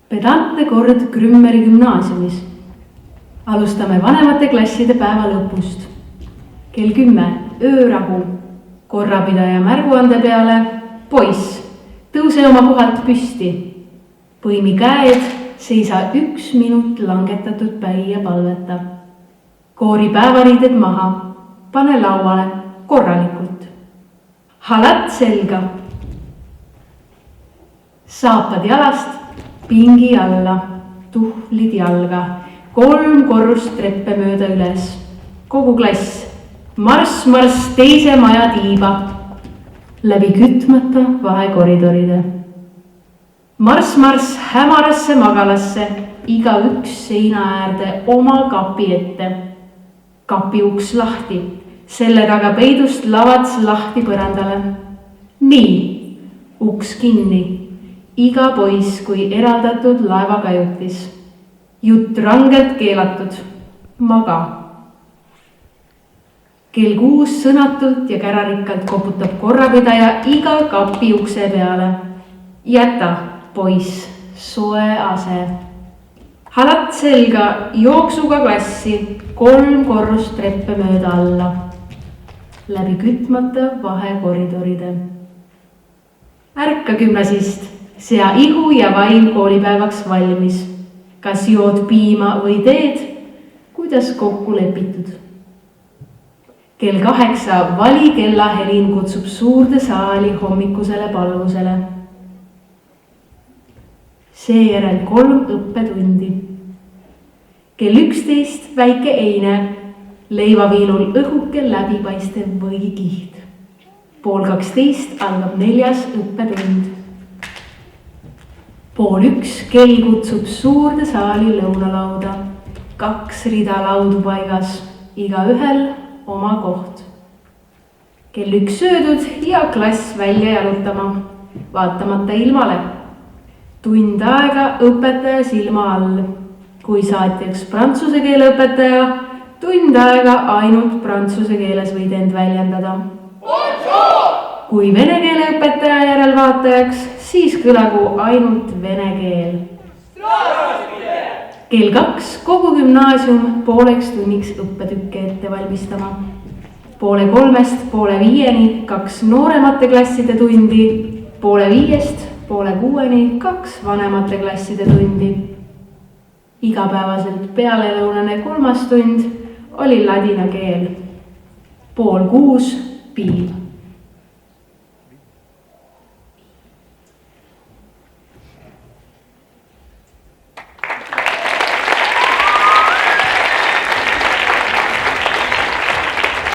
Pedantne kord Grümmeri gümnaasiumis. Alustame vanemate klasside päeva lõpust. Kell 10 öörahu. Korrapidaja märguande peale. Poiss, tõuse oma kohalt püsti. Põimi käed, seisa 1 minut langetatud päi ja palveta. Koori päevariided maha. Pane lauale korralikult. Halat selga. Saapad jalast, pingi alla, tuhvlid jalga, 3 korrust treppe mööda üles. Kogu klass, marss teise maja tiiba, läbi kütmata vahekoridoride. Marss hämarasse magalasse, igaüks seina äärde oma kapi ette. Kapi uks lahti, selle taga peidust lavats lahti põrandale. Nii, uks kinni. Iga poiss kui eraldatud laevakajutis. Jutt rangelt keelatud. Maga. Kell 6 sõnatult ja kärarikkalt koputab korrapidaja iga kapi ukse peale. Jäta, poiss, soe ase. Halat selga, jooksuga klassi, 3 korrust treppe mööda alla. Läbi kütmata vahekoridoride. Ärka gümnasist. Sea ihu ja vaim koolipäevaks valmis. Kas jood piima või teed, kuidas kokku lepitud. Kell 8 vali kellahelin kutsub suurde saali hommikusele palvusele. Seejärel 3 õppetundi. Kell 11 väike eine, leivaviilul õhuke läbipaistev võikiht. 11:30 algab 4. õppetund. 12:30 kell kutsub suurde saali lõunalauda. 2 rida laudu paigas, igaühel oma koht. Kell 1 söödud ja klass välja jalutama, vaatamata ilmale. Tund aega õpetaja silma all. Kui saatjaks prantsuse keele õpetaja, tund aega ainult prantsuse keeles võid end väljendada. Kui vene keele õpetaja järelvaatajaks, siis kõlagu ainult vene keel. Kell 2 kogu gümnaasium pooleks tunniks õppetükke ette valmistama. 2:30 2:05 2 nooremate klasside tundi, 4:30 5:30 2 vanemate klasside tundi. Igapäevaselt pealelõunane 3. tund oli ladina keel. 5:30 piib.